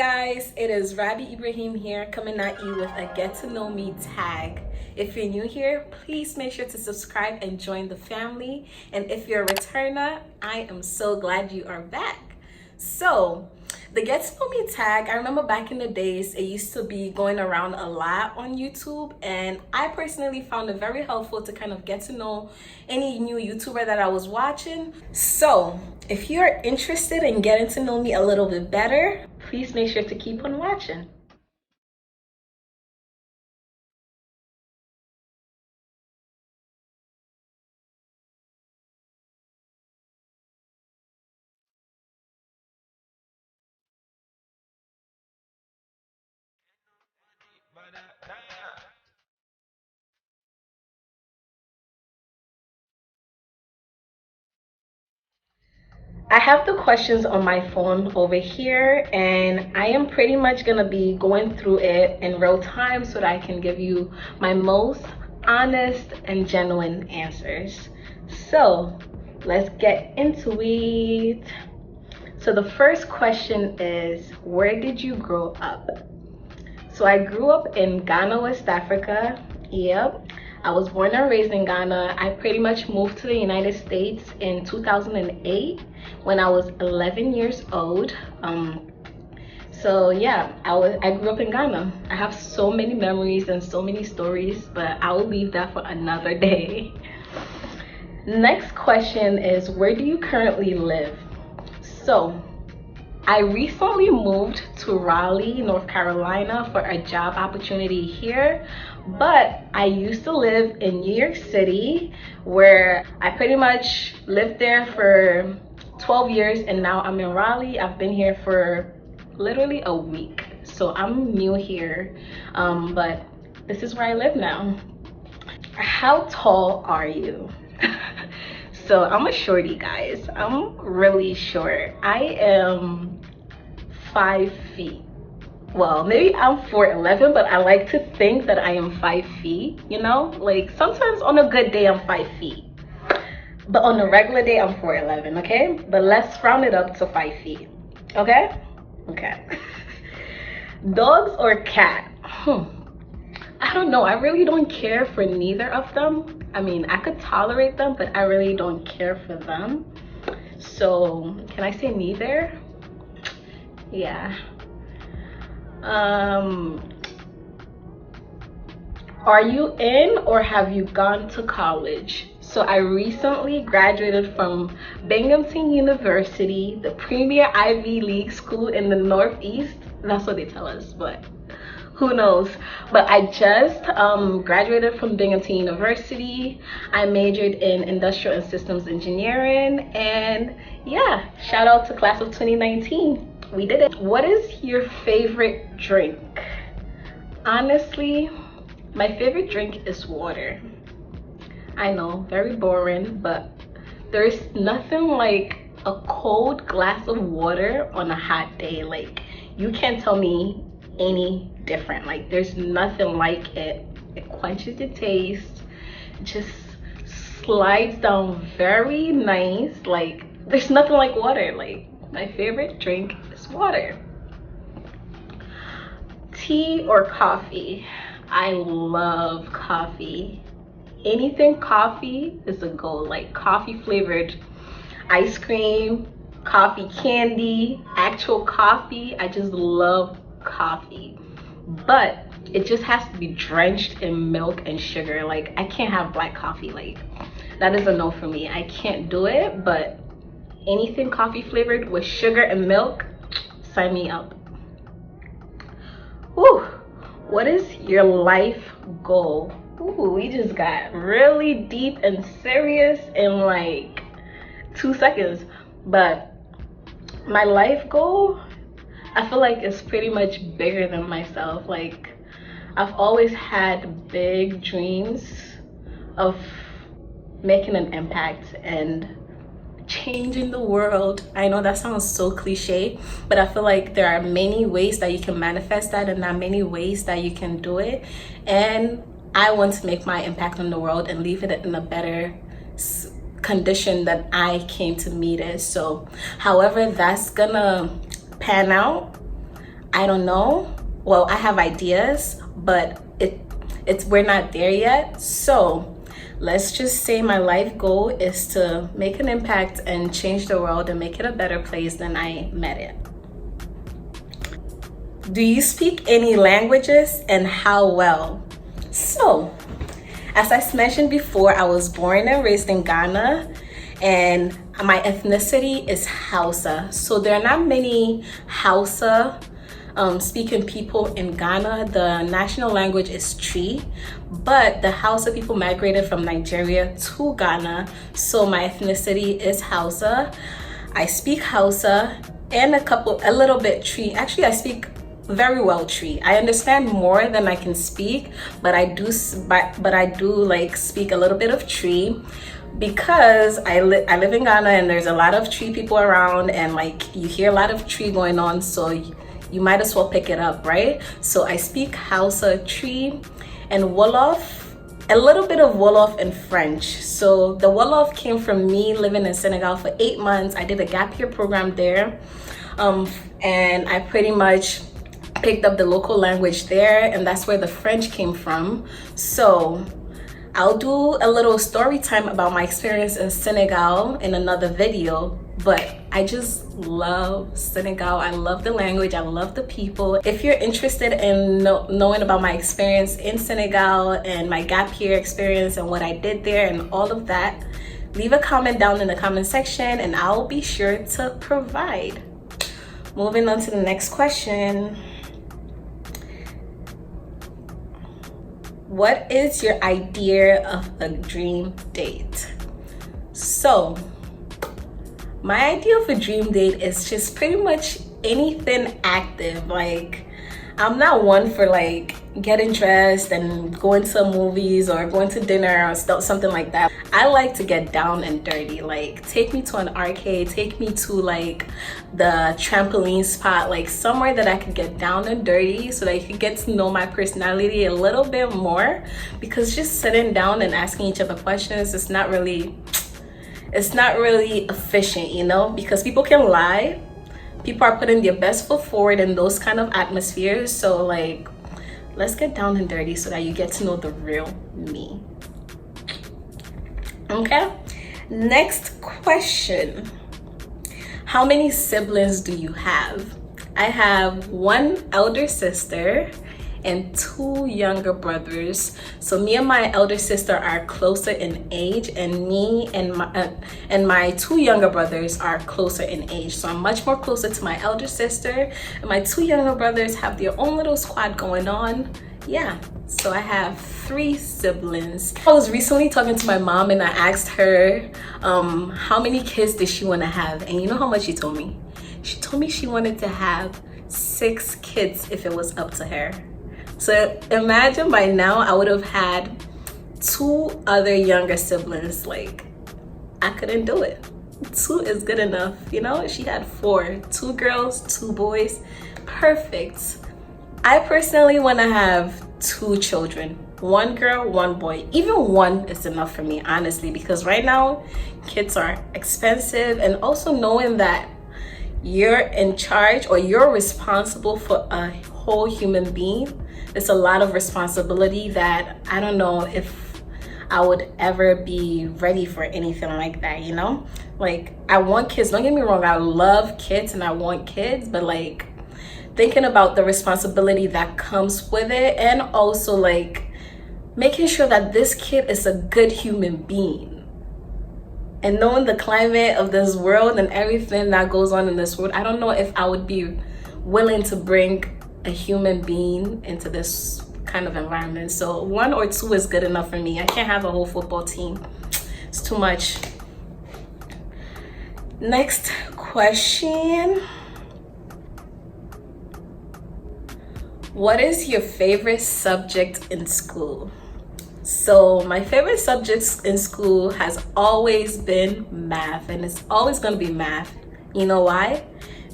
guys, it is Rabi Ibrahim here, coming at you with a get to know me tag. If you're new here, please make sure to subscribe and join the family. And if you're a returner, I am so glad you are back. So the get to know me tag, I remember back in the days, it used to be going around a lot on YouTube, and I personally found it very helpful to kind of get to know any new YouTuber that I was watching. So if you're interested in getting to know me a little bit better, please make sure to keep on watching. I have the questions on my phone over here, and I am pretty much gonna be going through it in real time so that I can give you my most honest and genuine answers. So let's get into it. So the first question is, where did you grow up? So I grew up in Ghana, West Africa. Yep. I was born and raised in Ghana. I pretty much moved to the United States in 2008 when I was 11 years old. So yeah, I grew up in Ghana. I have so many memories and so many stories, but I will leave that for another day. Next question is, where do you currently live? So I recently moved to Raleigh, North Carolina for a job opportunity here, but I used to live in New York City, where I pretty much lived there for 12 years, and now I'm in Raleigh. I've been here for literally a week, so I'm new here, but this is where I live now. How tall are you? So I'm a shorty, guys. I'm really short. I am 5 feet. Well, maybe I'm 4'11", but I like to think that I am 5 feet, you know? Like sometimes on a good day, I'm 5 feet. But on a regular day, I'm 4'11", okay? But let's round it up to 5 feet, okay? Okay. Dogs or cat? I don't know. I really don't care for neither of them. I mean, I could tolerate them, but I really don't care for them. So, can I say neither? Yeah. Are you in or have you gone to college? So I recently graduated from Binghamton University, the premier Ivy League school in the Northeast. That's what they tell us, but who knows? But I just graduated from Binghamton University. I majored in industrial and systems engineering, and yeah, shout out to class of 2019. We did it. What is your favorite drink? Honestly, my favorite drink is water. I know, very boring, but there's nothing like a cold glass of water on a hot day. Like, you can't tell me any different. Like, there's nothing like it. It quenches the taste, just slides down very nice. Like, there's nothing like water. Like, my favorite drink is water. Tea or coffee? I love coffee. Anything coffee is a go. Like coffee flavored ice cream, coffee candy, actual coffee. I just love coffee, but it just has to be drenched in milk and sugar. Like, I can't have black coffee. Like, that is a no for me. I can't do it. But anything coffee flavored with sugar and milk, sign me up. Ooh, what is your life goal? Ooh, we just got really deep and serious in like 2 seconds. But my life goal, I feel like it's pretty much bigger than myself. Like, I've always had big dreams of making an impact and changing the world. I know that sounds so cliche, but I feel like there are many ways that you can manifest that, and there are many ways that you can do it. And I want to make my impact on the world and leave it in a better condition that I came to meet it. So however that's gonna pan out, I don't know. Well, I have ideas, but we're not there yet. So let's just say my life goal is to make an impact and change the world and make it a better place than I met it. Do you speak any languages, and how well? So, as I mentioned before, I was born and raised in Ghana, and my ethnicity is Hausa. So there are not many Hausa speaking people in Ghana. The national language is Twi, but the Hausa people migrated from Nigeria to Ghana, so my ethnicity is Hausa. I speak Hausa and a little bit Twi. Actually, I speak very well Twi. I understand more than I can speak, but I do like speak a little bit of Twi because I live in Ghana and there's a lot of Twi people around, and like you hear a lot of Twi going on, so you might as well pick it up, right? So I speak Hausa, Twi, and Wolof, a little bit of Wolof and French. So the Wolof came from me living in Senegal for 8 months. I did a gap year program there, and I pretty much picked up the local language there, and that's where the French came from. So I'll do a little story time about my experience in Senegal in another video, but I just love Senegal. I love the language, I love the people. If you're interested in knowing about my experience in Senegal and my gap year experience and what I did there and all of that, leave a comment down in the comment section and I'll be sure to provide. Moving on to the next question. What is your idea of a dream date? So, my idea of a dream date is just pretty much anything active. Like, I'm not one for like getting dressed and going to movies or going to dinner or something like that. I like to get down and dirty. Like, take me to an arcade, take me to like the trampoline spot, like somewhere that I could get down and dirty so that you could get to know my personality a little bit more, because just sitting down and asking each other questions is not really efficient, you know, because people can lie. People are putting their best foot forward in those kind of atmospheres. So like, let's get down and dirty so that you get to know the real me. Okay, next question. How many siblings do you have? I have one elder sister and 2 younger brothers. So me and my elder sister are closer in age, and me and my 2 younger brothers are closer in age. So I'm much more closer to my elder sister, and my 2 younger brothers have their own little squad going on. Yeah, so I have 3 siblings. I was recently talking to my mom and I asked her how many kids did she want to have, and you know how much she told me? She told me she wanted to have 6 kids if it was up to her. So imagine by now I would have had 2 other younger siblings. Like, I couldn't do it. 2 is good enough, you know? She had 4, 2 girls, 2 boys, perfect. I personally want to have 2 children, 1 girl, 1 boy. Even 1 is enough for me, honestly, because right now kids are expensive, and also knowing that you're in charge or you're responsible for a whole human being, it's a lot of responsibility that I don't know if I would ever be ready for anything like that, you know? Like, I want kids, don't get me wrong, I love kids and I want kids, but like thinking about the responsibility that comes with it, and also like making sure that this kid is a good human being. And knowing the climate of this world and everything that goes on in this world, I don't know if I would be willing to bring a human being into this kind of environment. So 1 or 2 is good enough for me. I can't have a whole football team. It's too much. Next question. What is your favorite subject in school? So my favorite subjects in school has always been math, and it's always going to be math. You know why?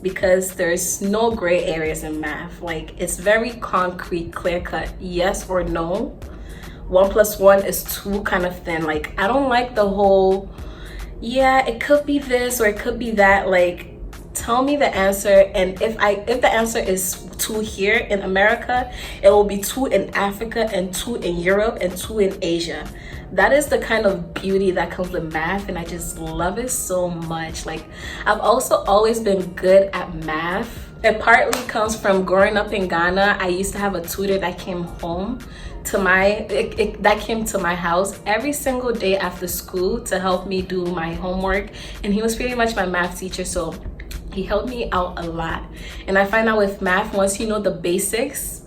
Because there's no gray areas in math. Like, it's very concrete, clear cut, yes or no. 1 + 1 is 2 kind of thing. Like, I don't like the whole, yeah, it could be this or it could be that. Like, Tell me the answer, and if the answer is 2 here in America, it will be 2 in Africa and 2 in Europe and 2 in Asia. That is the kind of beauty that comes with math, and I just love it so much. Like, I've also always been good at math. It partly comes from growing up in Ghana. I used to have a tutor that came home to that came to my house every single day after school to help me do my homework, and he was pretty much my math teacher, so he helped me out a lot. And I find out with math, once you know the basics,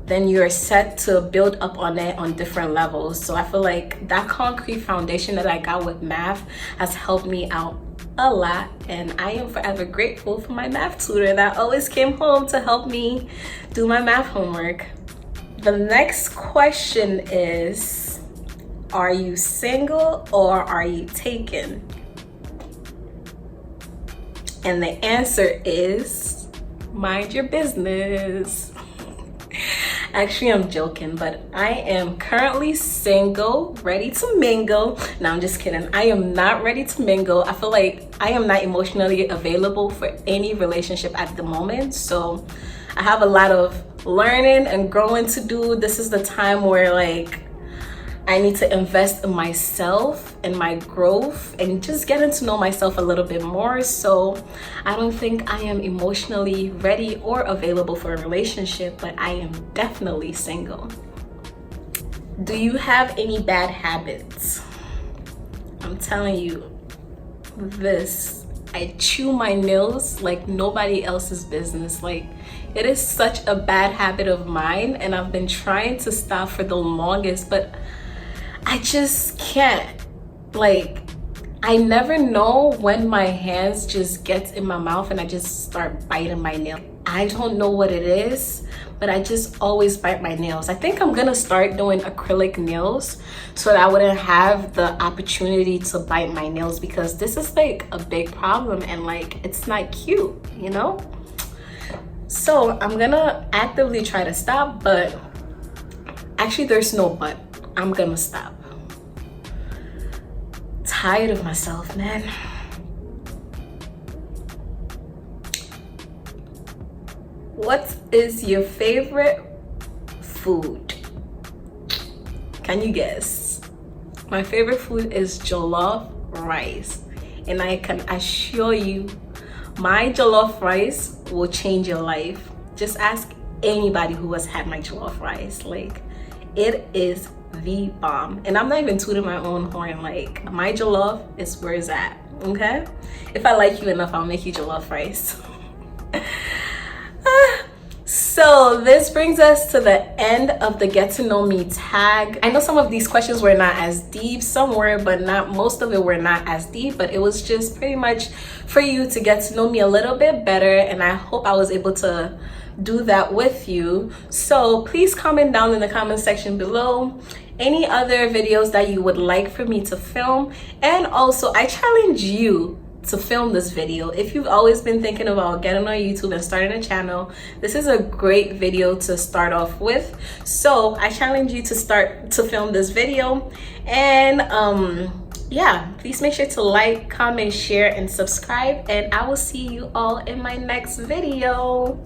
then you're set to build up on it on different levels. So I feel like that concrete foundation that I got with math has helped me out a lot, and I am forever grateful for my math tutor that always came home to help me do my math homework. The next question is, are you single or are you taken? And the answer is, mind your business. Actually, I'm joking, but I am currently single, ready to mingle. No, I'm just kidding. I am not ready to mingle. I feel like I am not emotionally available for any relationship at the moment. So I have a lot of learning and growing to do. This is the time where like I need to invest in myself and my growth and just getting to know myself a little bit more. So I don't think I am emotionally ready or available for a relationship, but I am definitely single. Do you have any bad habits? I'm telling you this, I chew my nails like nobody else's business. Like, it is such a bad habit of mine, and I've been trying to stop for the longest, but I just can't. Like, I never know when my hands just gets in my mouth and I just start biting my nail. I don't know what it is, but I just always bite my nails. I think I'm gonna start doing acrylic nails so that I wouldn't have the opportunity to bite my nails, because this is like a big problem and like it's not cute, you know? So I'm gonna actively try to stop, but actually there's no but. I'm gonna stop. Tired of myself, man. What is your favorite food? Can you guess? My favorite food is jollof rice, and I can assure you my jollof rice will change your life. Just ask anybody who has had my jollof rice. Like, it is the bomb. And I'm not even tooting my own horn. Like, my jollof is where it's at, okay? If I like you enough, I'll make you jollof rice. So this brings us to the end of the Get to Know Me tag. I know some of these questions were not as deep, some were, but not most of it were not as deep, but it was just pretty much for you to get to know me a little bit better, and I hope I was able to do that with you. So please comment down in the comment section below any other videos that you would like for me to film, and also I challenge you to film this video. If you've always been thinking about getting on YouTube and starting a channel, this is a great video to start off with. So I challenge you to start to film this video, and yeah, please make sure to like, comment, share, and subscribe, and I will see you all in my next video.